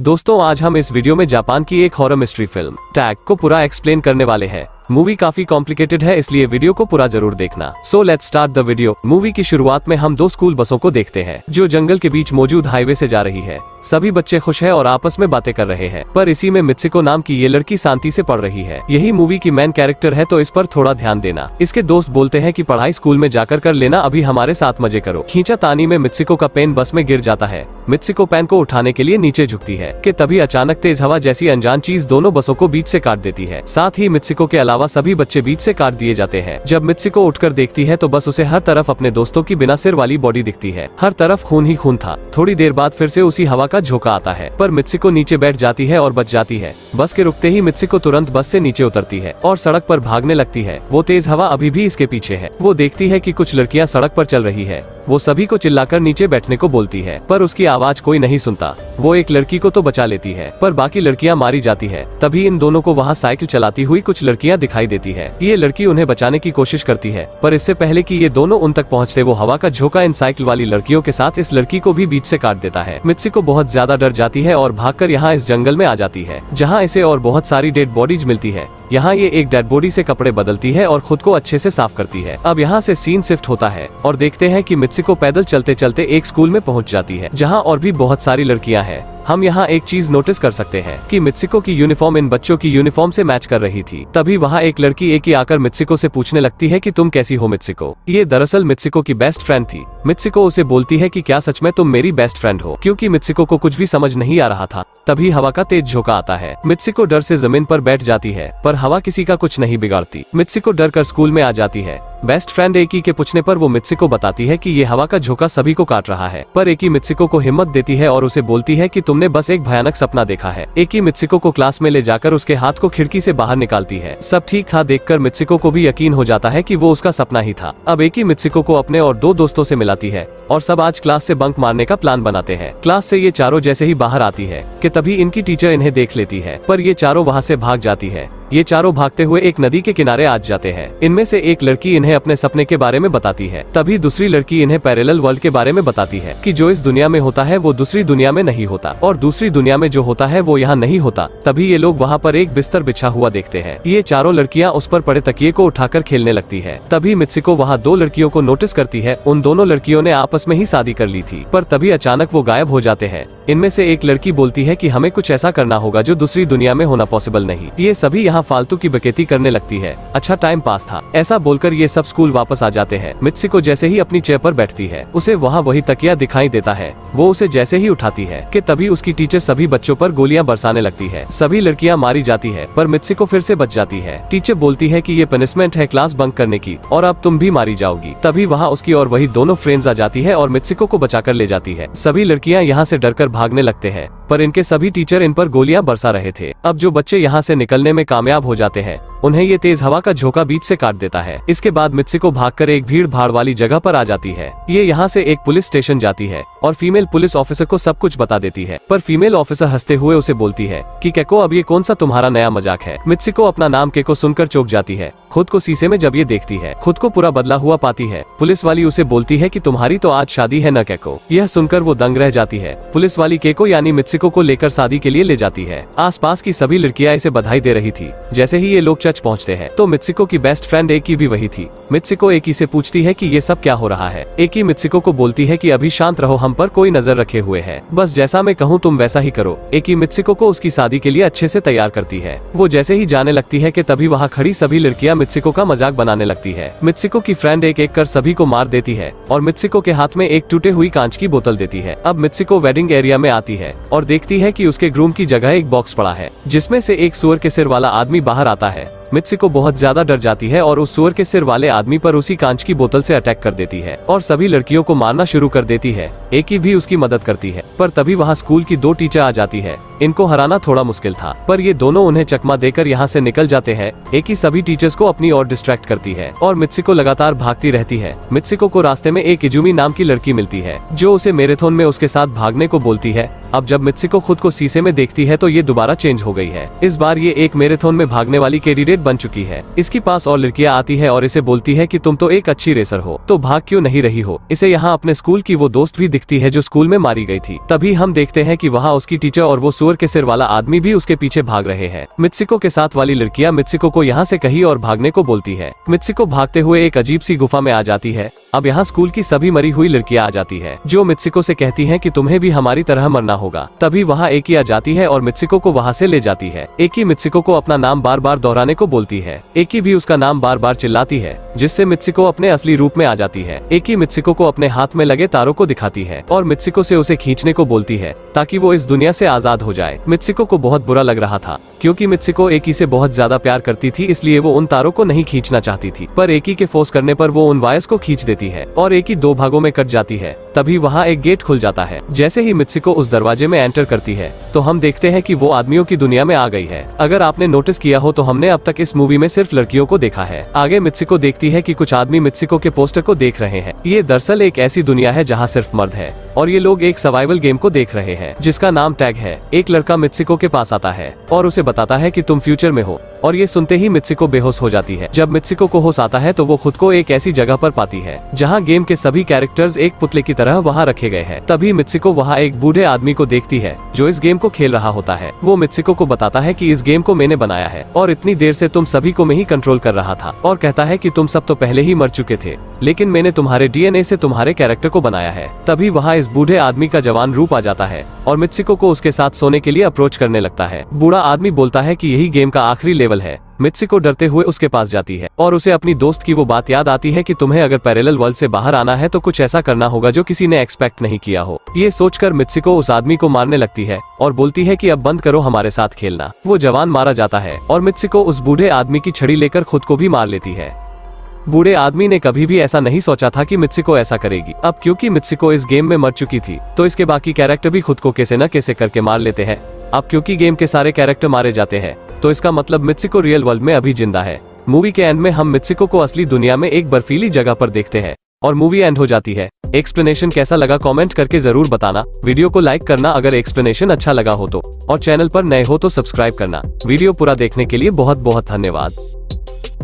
दोस्तों आज हम इस वीडियो में जापान की एक हॉरर मिस्ट्री फिल्म टैग को पूरा एक्सप्लेन करने वाले हैं। मूवी काफी कॉम्प्लिकेटेड है इसलिए वीडियो को पूरा जरूर देखना। So let's start the video. Movie की शुरुआत में हम दो स्कूल बसों को देखते हैं जो जंगल के बीच मौजूद हाईवे से जा रही है। सभी बच्चे खुश हैं और आपस में बातें कर रहे हैं, पर इसी में मित्सुको नाम की ये लड़की शांति से पढ़ रही है। यही मूवी की मेन कैरेक्टर है तो इस पर थोड़ा ध्यान देना। इसके दोस्त बोलते हैं कि पढ़ाई स्कूल में जाकर कर लेना, अभी हमारे साथ मजे करो। खींचातानी में मित्सुको का पेन बस में गिर जाता है। मित्सुको पेन को उठाने के लिए नीचे झुकती है कि तभी अचानक तेज हवा जैसी अनजान चीज दोनों बसों को बीच से काट देती है। साथ ही मित्सुको के अलावा सभी बच्चे बीच से काट दिए जाते हैं। जब मित्सुको उठकर देखती है तो बस उसे हर तरफ अपने दोस्तों की बिना सिर वाली बॉडी दिखती है। हर तरफ खून ही खून था। थोड़ी देर बाद फिर से उसी हवा का झोंका आता है, पर मित्सुको नीचे बैठ जाती है और बच जाती है। बस के रुकते ही मित्सुको तुरंत बस से नीचे उतरती है और सड़क पर भागने लगती है। वो तेज हवा अभी भी इसके पीछे है। वो देखती है कि कुछ लड़कियां सड़क पर चल रही है। वो सभी को चिल्लाकर नीचे बैठने को बोलती है, पर उसकी आवाज कोई नहीं सुनता। वो एक लड़की को तो बचा लेती है, पर बाकी लड़कियां मारी जाती है। तभी इन दोनों को वहाँ साइकिल चलाती हुई कुछ लड़कियां दिखाई देती है। ये लड़की उन्हें बचाने की कोशिश करती है, पर इससे पहले कि ये दोनों उन तक पहुँचते वो हवा का झोंका इन साइकिल वाली लड़कियों के साथ इस लड़की को भी बीच से काट देता है। मित्सुको बहुत ज्यादा डर जाती है और भागकर यहाँ इस जंगल में आ जाती है, जहाँ इसे और बहुत सारी डेड बॉडीज मिलती है। यहाँ ये एक डेड बॉडी से कपड़े बदलती है और खुद को अच्छे से साफ करती है। अब यहाँ से सीन शिफ्ट होता है और देखते हैं कि मित्सुको पैदल चलते चलते एक स्कूल में पहुँच जाती है, जहाँ और भी बहुत सारी लड़कियाँ हैं। हम यहाँ एक चीज नोटिस कर सकते हैं कि मित्सुको की यूनिफॉर्म इन बच्चों की यूनिफॉर्म से मैच कर रही थी। तभी वहाँ एक लड़की एकी आकर मित्सुको से पूछने लगती है कि तुम कैसी हो मित्सुको। ये दरअसल मित्सुको की बेस्ट फ्रेंड थी। मित्सुको उसे बोलती है कि क्या सच में तुम मेरी बेस्ट फ्रेंड हो, क्योंकि मित्सुको को कुछ भी समझ नहीं आ रहा था। तभी हवा का तेज झोंका आता है। मित्सुको डर से जमीन पर बैठ जाती है, पर हवा किसी का कुछ नहीं बिगाड़ती। मित्सुको डर कर स्कूल में आ जाती है। बेस्ट फ्रेंड एकी के पूछने पर वो मित्सुको बताती है कि ये हवा का झोंका सभी को काट रहा है, पर एकी मित्सुको को हिम्मत देती है और उसे बोलती है कि तुमने बस एक भयानक सपना देखा है। एकी मित्सुको को क्लास में ले जाकर उसके हाथ को खिड़की से बाहर निकालती है। सब ठीक था देखकर मित्सुको को भी यकीन हो जाता है कि वो उसका सपना ही था। अब एकी मित्सुको को अपने और दो दोस्तों से मिलाती है और सब आज क्लास से बंक मारने का प्लान बनाते हैं। क्लास से ये चारों जैसे ही बाहर आती है कि तभी इनकी टीचर इन्हें देख लेती है, पर ये चारों वहाँ से भाग जाती है। ये चारों भागते हुए एक नदी के किनारे आ जाते हैं। इनमें से एक लड़की इन्हें अपने सपने के बारे में बताती है। तभी दूसरी लड़की इन्हें पैरेलल वर्ल्ड के बारे में बताती है कि जो इस दुनिया में होता है वो दूसरी दुनिया में नहीं होता और दूसरी दुनिया में जो होता है वो यहाँ नहीं होता। तभी ये लोग वहाँ पर एक बिस्तर बिछा हुआ देखते हैं। ये चारों लड़कियाँ उस पर पड़े तकिए को उठाकर खेलने लगती है। तभी मित्सुको वहाँ दो लड़कियों को नोटिस करती है। उन दोनों लड़कियों ने आपस में ही शादी कर ली थी, पर तभी अचानक वो गायब हो जाते हैं। इनमें से एक लड़की बोलती है कि हमें कुछ ऐसा करना होगा जो दूसरी दुनिया में होना पॉसिबल नहीं। ये सभी यहाँ फालतू की बकेती करने लगती है। अच्छा टाइम पास था। ऐसा बोलकर ये सब स्कूल वापस आ जाते हैं। मित्सुको जैसे ही अपनी चेयर पर बैठती है उसे वहाँ वही तकिया दिखाई देता है। वो उसे जैसे ही उठाती है कि तभी उसकी टीचर सभी बच्चों पर गोलियां बरसाने लगती है। सभी लड़कियां मारी जाती है, पर मित्सुको फिर से बच जाती है। टीचर बोलती है कि ये पनिशमेंट है क्लास बंक करने की और अब तुम भी मारी जाओगी। तभी वहाँ उसकी और वही दोनों फ्रेंड्स आ जाती है और मित्सुको को बचाकर ले जाती है। सभी लड़कियां यहाँ से डरकर भागने लगते हैं, पर इनके सभी टीचर इन पर गोलियां बरसा रहे थे। अब जो बच्चे यहाँ से निकलने में कामयाब हो जाते हैं उन्हें ये तेज हवा का झोंका बीच से काट देता है। इसके बाद मित्सुको भागकर एक भीड़ भाड़ वाली जगह पर आ जाती है। ये यहाँ से एक पुलिस स्टेशन जाती है और फीमेल पुलिस ऑफिसर को सब कुछ बता देती है, पर फीमेल ऑफिसर हंसते हुए उसे बोलती है कि केको अब ये कौन सा तुम्हारा नया मजाक है। मित्सुको अपना नाम केको सुनकर चौंक जाती है। खुद को शीशे में जब ये देखती है खुद को पूरा बदला हुआ पाती है। पुलिस वाली उसे बोलती है कि तुम्हारी तो आज शादी है न केको। यह सुनकर वो दंग रह जाती है। पुलिस वाली केको यानी मित्सुको को लेकर शादी के लिए ले जाती है। आसपास की सभी लड़कियां इसे बधाई दे रही थी। जैसे ही ये लोग चर्च पहुँचते हैं तो मित्सुको की बेस्ट फ्रेंड एकी भी वही थी। मित्सुको एकी से पूछती है कि ये सब क्या हो रहा है। एकी मित्सुको को बोलती है कि अभी शांत रहो, हम पर कोई नजर रखे हुए है, बस जैसा मैं कहूँ तुम वैसा ही करो। एकी मित्सुको को उसकी शादी के लिए अच्छे से तैयार करती है। वो जैसे ही जाने लगती है कि तभी वहाँ खड़ी सभी लड़कियां मित्सुको का मजाक बनाने लगती है। मित्सुको की फ्रेंड एक एक कर सभी को मार देती है और मित्सुको के हाथ में एक टूटे हुई कांच की बोतल देती है। अब मित्सुको वेडिंग एरिया में आती है और देखती है कि उसके ग्रूम की जगह एक बॉक्स पड़ा है, जिसमें से एक सुअर के सिर वाला आदमी बाहर आता है। मित्सुको बहुत ज्यादा डर जाती है और उस सुअर के सिर वाले आदमी पर उसी कांच की बोतल से अटैक कर देती है और सभी लड़कियों को मारना शुरू कर देती है। एकी भी उसकी मदद करती है, पर तभी वहाँ स्कूल की दो टीचर आ जाती है। इनको हराना थोड़ा मुश्किल था, पर ये दोनों उन्हें चकमा देकर यहाँ से निकल जाते हैं। एकी सभी टीचर्स को अपनी ओर डिस्ट्रैक्ट करती है और मित्सुको लगातार भागती रहती है। मित्सुको को रास्ते में एक इजुमी नाम की लड़की मिलती है जो उसे मैराथन में उसके साथ भागने को बोलती है। अब जब मित्सुको खुद को शीशे में देखती है तो ये दोबारा चेंज हो गई है। इस बार ये एक मैराथन में भागने वाली कैंडिडेट बन चुकी है। इसके पास और लड़कियां आती है और इसे बोलती है कि तुम तो एक अच्छी रेसर हो, तो भाग क्यों नहीं रही हो। इसे यहाँ अपने स्कूल की वो दोस्त भी दिखती है जो स्कूल में मारी गई थी। तभी हम देखते हैं कि वहाँ उसकी टीचर और वो सुअर सुअर के सिर वाला आदमी भी उसके पीछे भाग रहे हैं। मित्सिको के साथ वाली लड़कियां मित्सिको को यहाँ से कहीं और भागने को बोलती है। मित्सिको भागते हुए एक अजीब सी गुफा में आ जाती है। अब यहाँ स्कूल की सभी मरी हुई लड़कियां आ जाती है, जो मित्सिको से कहती हैं कि तुम्हें भी हमारी तरह मरना होगा। तभी वहाँ एकी आ जाती है और मित्सिको को वहाँ से ले जाती है। एकी मित्सिको को अपना नाम बार बार दोहराने को बोलती है। एकी भी उसका नाम बार बार चिल्लाती है, जिससे मित्सिको अपने असली रूप में आ जाती है। एकी मित्सिको को अपने हाथ में लगे तारों को दिखाती है और मित्सिको से उसे खींचने को बोलती है, ताकि वो इस दुनिया से आजाद हो जाए। मित्सिको को बहुत बुरा लग रहा था, क्योंकि मित्सिको एकी से बहुत ज्यादा प्यार करती थी, इसलिए वो उन तारों को नहीं खींचना चाहती थी। पर एकी के फोर्स करने पर वो उन वायर्स को खींच देती है और एकी 2 भागों में कट जाती है। तभी वहाँ एक गेट खुल जाता है। जैसे ही मित्सिको उस दरवाजे में एंटर करती है, तो हम देखते हैं कि वो आदमियों की दुनिया में आ गई है। अगर आपने नोटिस किया हो तो हमने अब तक इस मूवी में सिर्फ लड़कियों को देखा है। आगे मित्सिको देखती है कि कुछ आदमी मित्सिको के पोस्टर को देख रहे हैं। ये दरअसल एक ऐसी दुनिया है जहाँ सिर्फ मर्द है और ये लोग एक सर्वाइवल गेम को देख रहे हैं, जिसका नाम टैग है। एक लड़का मित्सिको के पास आता है और उसे बताता है कि तुम फ्यूचर में हो, और ये सुनते ही मित्सिको बेहोश हो जाती है। जब मित्सिको को होश आता है तो वो खुद को एक ऐसी जगह पर पाती है जहाँ गेम के सभी कैरेक्टर्स एक पुतले की तरह वहाँ रखे गए हैं। तभी मित्सिको वहाँ एक बूढ़े आदमी को देखती है जो इस गेम को खेल रहा होता है। वो मित्सिको को बताता है कि इस गेम को मैंने बनाया है और इतनी देर से तुम सभी को मैं ही कंट्रोल कर रहा था, और कहता है कि तुम सब तो पहले ही मर चुके थे, लेकिन मैंने तुम्हारे डीएनए से तुम्हारे कैरेक्टर को बनाया है। तभी वहाँ इस बूढ़े आदमी का जवान रूप आ जाता है और मित्सिको को उसके साथ सोने के लिए अप्रोच करने लगता है। बूढ़ा आदमी बोलता है कि यही गेम का आखिरी लेवल है। मित्सिको डरते हुए उसके पास जाती है और उसे अपनी दोस्त की वो बात याद आती है कि तुम्हें अगर पैरेलल वर्ल्ड से बाहर आना है तो कुछ ऐसा करना होगा जो किसी ने एक्सपेक्ट नहीं किया हो। ये सोचकर मित्सिको उस आदमी को मारने लगती है और बोलती है कि अब बंद करो हमारे साथ खेलना। वो जवान मारा जाता है और मित्सिको उस बूढ़े आदमी की छड़ी लेकर खुद को भी मार लेती है। बूढ़े आदमी ने कभी भी ऐसा नहीं सोचा था कि मित्सिको ऐसा करेगी। अब क्योंकि मित्सिको इस गेम में मर चुकी थी, तो इसके बाकी कैरेक्टर भी खुद को कैसे न कैसे करके मार लेते हैं। अब क्योंकि गेम के सारे कैरेक्टर मारे जाते हैं, तो इसका मतलब मित्सिको रियल वर्ल्ड में अभी जिंदा है। मूवी के एंड में हम मित्सिको को असली दुनिया में एक बर्फीली जगह पर देखते हैं और मूवी एंड हो जाती है। एक्सप्लेनेशन कैसा लगा कमेंट करके जरूर बताना। वीडियो को लाइक करना अगर एक्सप्लेनेशन अच्छा लगा हो तो, और चैनल पर नए हो तो सब्सक्राइब करना। वीडियो पूरा देखने के लिए बहुत बहुत धन्यवाद।